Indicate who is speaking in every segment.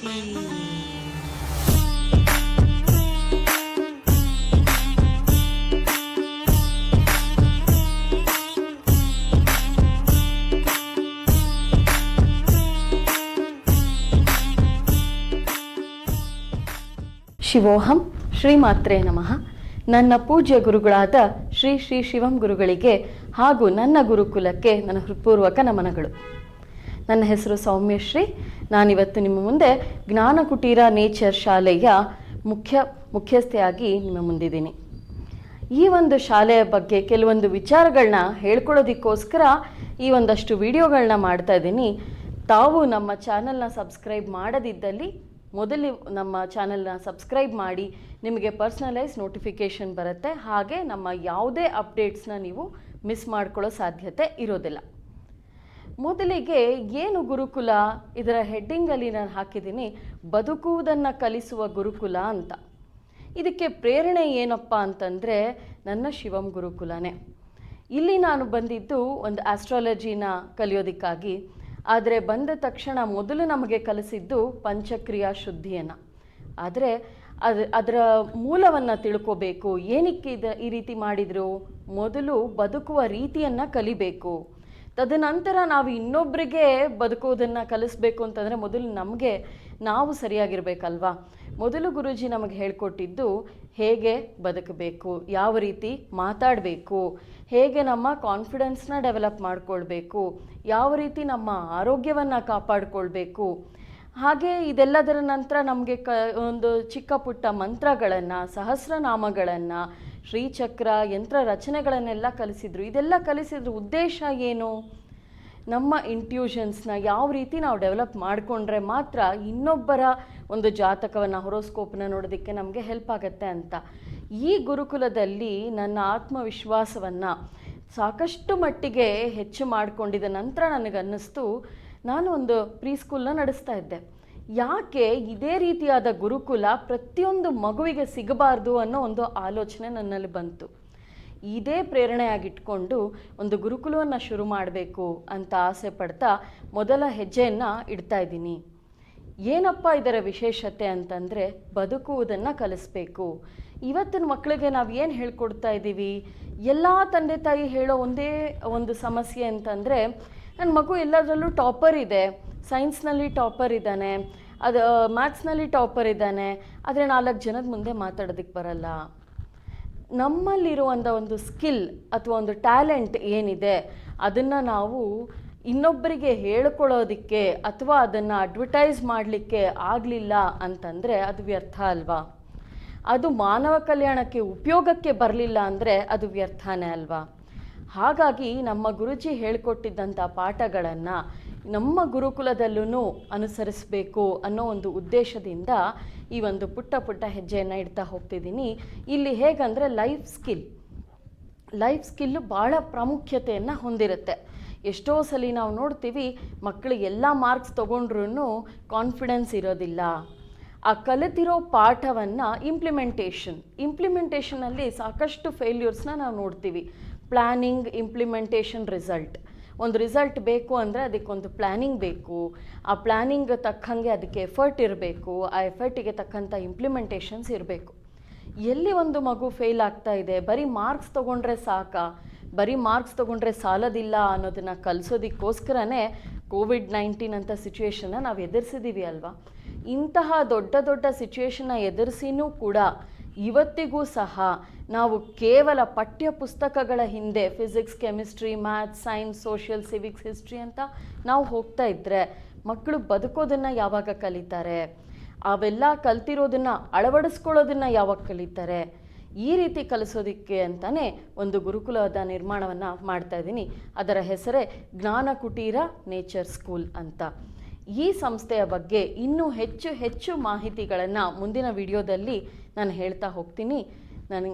Speaker 1: ಶಿವೋಹಂ ಶ್ರೀಮಾತ್ರೇ ನಮಃ. ನನ್ನ ಪೂಜ್ಯ ಗುರುಗಳಾದ ಶ್ರೀ ಶ್ರೀ ಶಿವಂ ಗುರುಗಳಿಗೆ ಹಾಗೂ ನನ್ನ ಗುರುಕುಲಕ್ಕೆ ನನ್ನ ಹೃತ್ಪೂರ್ವಕ ನಮನಗಳು. ನನ್ನ ಹೆಸರು ಸೌಮ್ಯಶ್ರೀ. ನಾನಿವತ್ತು ನಿಮ್ಮ ಮುಂದೆ ಜ್ಞಾನಕುಟೀರ ನೇಚರ್ ಶಾಲೆಯ ಮುಖ್ಯಸ್ಥೆಯಾಗಿ ನಿಮ್ಮ ಮುಂದಿದ್ದೀನಿ. ಈ ಒಂದು ಶಾಲೆಯ ಬಗ್ಗೆ ಕೆಲವೊಂದು ವಿಚಾರಗಳನ್ನ ಹೇಳ್ಕೊಳ್ಳೋದಕ್ಕೋಸ್ಕರ ಈ ಒಂದಷ್ಟು ವಿಡಿಯೋಗಳನ್ನ ಮಾಡ್ತಾ ಇದ್ದೀನಿ. ತಾವು ನಮ್ಮ ಚಾನಲ್ನ ಸಬ್ಸ್ಕ್ರೈಬ್ ಮಾಡದಿದ್ದಲ್ಲಿ ಮೊದಲು ನಮ್ಮ ಚಾನಲ್ನ ಸಬ್ಸ್ಕ್ರೈಬ್ ಮಾಡಿ, ನಿಮಗೆ ಪರ್ಸ್ನಲೈಸ್ ನೋಟಿಫಿಕೇಷನ್ ಬರುತ್ತೆ. ಹಾಗೆ ನಮ್ಮ ಯಾವುದೇ ಅಪ್ಡೇಟ್ಸ್ನ ನೀವು ಮಿಸ್ ಮಾಡ್ಕೊಳ್ಳೋ ಸಾಧ್ಯತೆ ಇರೋದಿಲ್ಲ. ಮೊದಲಿಗೆ ಏನು ಗುರುಕುಲ, ಇದರ ಹೆಡ್ಡಿಂಗಲ್ಲಿ ನಾನು ಹಾಕಿದ್ದೀನಿ ಬದುಕುವುದನ್ನು ಕಲಿಸುವ ಗುರುಕುಲ ಅಂತ. ಇದಕ್ಕೆ ಪ್ರೇರಣೆ ಏನಪ್ಪ ಅಂತಂದರೆ ನನ್ನ ಶಿವಂ ಗುರುಕುಲನೇ. ಇಲ್ಲಿ ನಾನು ಬಂದಿದ್ದು ಒಂದು ಆಸ್ಟ್ರಾಲಜಿನ ಕಲಿಯೋದಕ್ಕಾಗಿ. ಆದರೆ ಬಂದ ತಕ್ಷಣ ಮೊದಲು ನಮಗೆ ಕಲಿಸಿದ್ದು ಪಂಚಕ್ರಿಯಾ ಶುದ್ಧಿಯನ್ನು. ಆದರೆ ಅದರ ಮೂಲವನ್ನು ತಿಳ್ಕೋಬೇಕು. ಏನಕ್ಕೆ ಈ ರೀತಿ ಮಾಡಿದರು? ಮೊದಲು ಬದುಕುವ ರೀತಿಯನ್ನು ಕಲಿಬೇಕು. ತದನಂತರ ನಾವು ಇನ್ನೊಬ್ಬರಿಗೆ ಬದುಕೋದನ್ನು ಕಲಿಸ್ಬೇಕು ಅಂತಂದರೆ ಮೊದಲು ನಾವು ಸರಿಯಾಗಿರಬೇಕಲ್ವಾ. ಮೊದಲು ಗುರೂಜಿ ನಮಗೆ ಹೇಳ್ಕೊಟ್ಟಿದ್ದು ಹೇಗೆ ಬದುಕಬೇಕು, ಯಾವ ರೀತಿ ಮಾತಾಡಬೇಕು, ಹೇಗೆ ನಮ್ಮ ಕಾನ್ಫಿಡೆನ್ಸ್ನ ಡೆವಲಪ್ ಮಾಡಿಕೊಳ್ಬೇಕು, ಯಾವ ರೀತಿ ನಮ್ಮ ಆರೋಗ್ಯವನ್ನು ಕಾಪಾಡಿಕೊಳ್ಬೇಕು. ಹಾಗೆ ಇದೆಲ್ಲದರ ನಂತರ ನಮಗೆ ಒಂದು ಚಿಕ್ಕ ಪುಟ್ಟ ಮಂತ್ರಗಳನ್ನು, ಸಹಸ್ರನಾಮಗಳನ್ನು, ಶ್ರೀಚಕ್ರ, ಯಂತ್ರ ರಚನೆಗಳನ್ನೆಲ್ಲ ಕಲಿಸಿದ್ರು. ಇದೆಲ್ಲ ಕಲಿಸಿದ್ರ ಉದ್ದೇಶ ಏನು? ನಮ್ಮ ಇಂಟ್ಯೂಷನ್ಸ್ನ ಯಾವ ರೀತಿ ನಾವು ಡೆವಲಪ್ ಮಾಡಿಕೊಂಡ್ರೆ ಮಾತ್ರ ಇನ್ನೊಬ್ಬರ ಒಂದು ಜಾತಕವನ್ನು, ಹೊರೋಸ್ಕೋಪನ್ನ ನೋಡೋದಕ್ಕೆ ನಮಗೆ ಹೆಲ್ಪ್ ಆಗುತ್ತೆ ಅಂತ. ಈ ಗುರುಕುಲದಲ್ಲಿ ನನ್ನ ಆತ್ಮವಿಶ್ವಾಸವನ್ನು ಸಾಕಷ್ಟು ಮಟ್ಟಿಗೆ ಹೆಚ್ಚು ಮಾಡಿಕೊಂಡಿದ್ದ ನಂತರ ನನಗನ್ನಿಸ್ತು ನಾನು ಒಂದು ಪ್ರೀಸ್ಕೂಲ್ನ ನಡೆಸ್ತಾ ಇದ್ದೆ. ಯಾಕೆ ಇದೇ ರೀತಿಯಾದ ಗುರುಕುಲ ಪ್ರತಿಯೊಂದು ಮಗುವಿಗೆ ಸಿಗಬಾರ್ದು ಅನ್ನೋ ಒಂದು ಆಲೋಚನೆ ನನ್ನಲ್ಲಿ ಬಂತು. ಇದೇ ಪ್ರೇರಣೆಯಾಗಿಟ್ಕೊಂಡು ಒಂದು ಗುರುಕುಲವನ್ನು ಶುರು ಮಾಡಬೇಕು ಅಂತ ಆಸೆ ಪಡ್ತಾ ಮೊದಲ ಹೆಜ್ಜೆಯನ್ನು ಇಡ್ತಾ ಇದ್ದೀನಿ. ಏನಪ್ಪ ಇದರ ವಿಶೇಷತೆ ಅಂತಂದರೆ ಬದುಕುವುದನ್ನು ಕಲಿಸ್ಬೇಕು. ಇವತ್ತಿನ ಮಕ್ಕಳಿಗೆ ನಾವು ಏನು ಹೇಳ್ಕೊಡ್ತಾ ಇದ್ದೀವಿ? ಎಲ್ಲ ತಂದೆ ತಾಯಿ ಹೇಳೋ ಒಂದೇ ಒಂದು ಸಮಸ್ಯೆ ಅಂತಂದರೆ, ನನ್ನ ಮಗು ಎಲ್ಲದರಲ್ಲೂ ಟಾಪರ್ ಇದೆ, ಸೈನ್ಸ್ನಲ್ಲಿ ಟಾಪರ್ ಇದ್ದಾನೆ, ಅದು ಮ್ಯಾಥ್ಸ್ನಲ್ಲಿ ಟಾಪರ್ ಇದ್ದಾನೆ, ಆದರೆ 4 ಜನದ ಮುಂದೆ ಮಾತಾಡೋದಕ್ಕೆ ಬರಲ್ಲ. ನಮ್ಮಲ್ಲಿರುವಂಥ ಒಂದು ಸ್ಕಿಲ್ ಅಥವಾ ಒಂದು ಟ್ಯಾಲೆಂಟ್ ಏನಿದೆ ಅದನ್ನು ನಾವು ಇನ್ನೊಬ್ಬರಿಗೆ ಹೇಳ್ಕೊಳ್ಳೋದಕ್ಕೆ ಅಥವಾ ಅದನ್ನು ಅಡ್ವರ್ಟೈಸ್ ಮಾಡಲಿಕ್ಕೆ ಆಗಲಿಲ್ಲ ಅಂತಂದರೆ ಅದು ವ್ಯರ್ಥ ಅಲ್ವಾ? ಅದು ಮಾನವ ಕಲ್ಯಾಣಕ್ಕೆ ಉಪಯೋಗಕ್ಕೆ ಬರಲಿಲ್ಲ ಅಂದರೆ ಅದು ವ್ಯರ್ಥನೇ ಅಲ್ವಾ? ಹಾಗಾಗಿ ನಮ್ಮ ಗುರುಜಿ ಹೇಳಿಕೊಟ್ಟಿದ್ದಂಥ ಪಾಠಗಳನ್ನು ನಮ್ಮ ಗುರುಕುಲದಲ್ಲೂ ಅನುಸರಿಸಬೇಕು ಅನ್ನೋ ಒಂದು ಉದ್ದೇಶದಿಂದ ಈ ಒಂದು ಪುಟ್ಟ ಪುಟ್ಟ ಹೆಜ್ಜೆಯನ್ನು ಇಡ್ತಾ ಹೋಗ್ತಿದ್ದೀನಿ. ಇಲ್ಲಿ ಹೇಗಂದರೆ ಲೈಫ್ ಸ್ಕಿಲ್ಲು ಭಾಳ ಪ್ರಾಮುಖ್ಯತೆಯನ್ನು ಹೊಂದಿರುತ್ತೆ. ಎಷ್ಟೋ ಸಲ ನಾವು ನೋಡ್ತೀವಿ ಮಕ್ಕಳಿಗೆ ಎಲ್ಲ ಮಾರ್ಕ್ಸ್ ತೊಗೊಂಡ್ರೂ ಕಾನ್ಫಿಡೆನ್ಸ್ ಇರೋದಿಲ್ಲ. ಆ ಕಲಿತಿರೋ ಪಾಠವನ್ನು ಇಂಪ್ಲಿಮೆಂಟೇಷನಲ್ಲಿ ಸಾಕಷ್ಟು ಫೇಲ್ಯೂರ್ಸ್ನ ನಾವು ನೋಡ್ತೀವಿ. ಪ್ಲ್ಯಾನಿಂಗ್, ಇಂಪ್ಲಿಮೆಂಟೇಷನ್, ಒಂದು ರಿಸಲ್ಟ್ ಬೇಕು ಅಂದರೆ ಅದಕ್ಕೊಂದು ಪ್ಲ್ಯಾನಿಂಗ್ ಬೇಕು. ಆ ಪ್ಲ್ಯಾನಿಂಗ್ ತಕ್ಕಂಗೆ ಅದಕ್ಕೆ ಎಫರ್ಟ್ ಇರಬೇಕು. ಆ ಎಫರ್ಟಿಗೆ ತಕ್ಕಂಥ ಇಂಪ್ಲಿಮೆಂಟೇಷನ್ಸ್ ಇರಬೇಕು. ಎಲ್ಲಿ ಒಂದು ಮಗು ಫೇಲ್ ಆಗ್ತಾ ಇದೆ, ಬರೀ ಮಾರ್ಕ್ಸ್ ತೊಗೊಂಡ್ರೆ ಸಾಲದಿಲ್ಲ ಅನ್ನೋದನ್ನು ಕಲಿಸೋದಕ್ಕೋಸ್ಕರನೇ ಕೋವಿಡ್-19 ಅಂತ ಸಿಚುವೇಶನ್ನ ನಾವು ಎದುರಿಸಿದ್ದೀವಿ ಅಲ್ವಾ? ಇಂತಹ ದೊಡ್ಡ ಸಿಚುವೇಶನ್ನ ಎದುರಿಸಿನೂ ಕೂಡ ಇವತ್ತಿಗೂ ಸಹ ನಾವು ಕೇವಲ ಪಠ್ಯ ಪುಸ್ತಕಗಳ ಹಿಂದೆ physics, chemistry, maths, science, social, civics, history ಅಂತ ನಾವು ಹೋಗ್ತಾ ಇದ್ದರೆ ಮಕ್ಕಳು ಬದುಕೋದನ್ನು ಯಾವಾಗ ಕಲಿತಾರೆ? ಅವೆಲ್ಲ ಕಲ್ತಿರೋದನ್ನು ಅಳವಡಿಸ್ಕೊಳ್ಳೋದನ್ನು ಯಾವಾಗ ಕಲಿತಾರೆ? ಈ ರೀತಿ ಕಲಿಸೋದಕ್ಕೆ ಅಂತಲೇ ಒಂದು ಗುರುಕುಲದ ನಿರ್ಮಾಣವನ್ನು ಮಾಡ್ತಾ ಇದ್ದೀನಿ. ಅದರ ಹೆಸರೇ ಜ್ಞಾನಕುಟೀರ ನೇಚರ್ ಸ್ಕೂಲ್ ಅಂತ. ಈ ಸಂಸ್ಥೆಯ ಬಗ್ಗೆ ಇನ್ನೂ ಹೆಚ್ಚು ಮಾಹಿತಿಗಳನ್ನು ಮುಂದಿನ ವಿಡಿಯೋದಲ್ಲಿ ನಾನು ಹೇಳ್ತಾ ಹೋಗ್ತೀನಿ. ನಾನು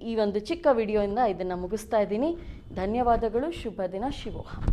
Speaker 1: ಈ ಒಂದು ಚಿಕ್ಕ ವಿಡಿಯೋಯಿಂದ ಇದನ್ನು ಮುಗಿಸ್ತಾ ಇದ್ದೀನಿ. ಧನ್ಯವಾದಗಳು. ಶುಭ ದಿನ. ಶಿವೋಹಂ.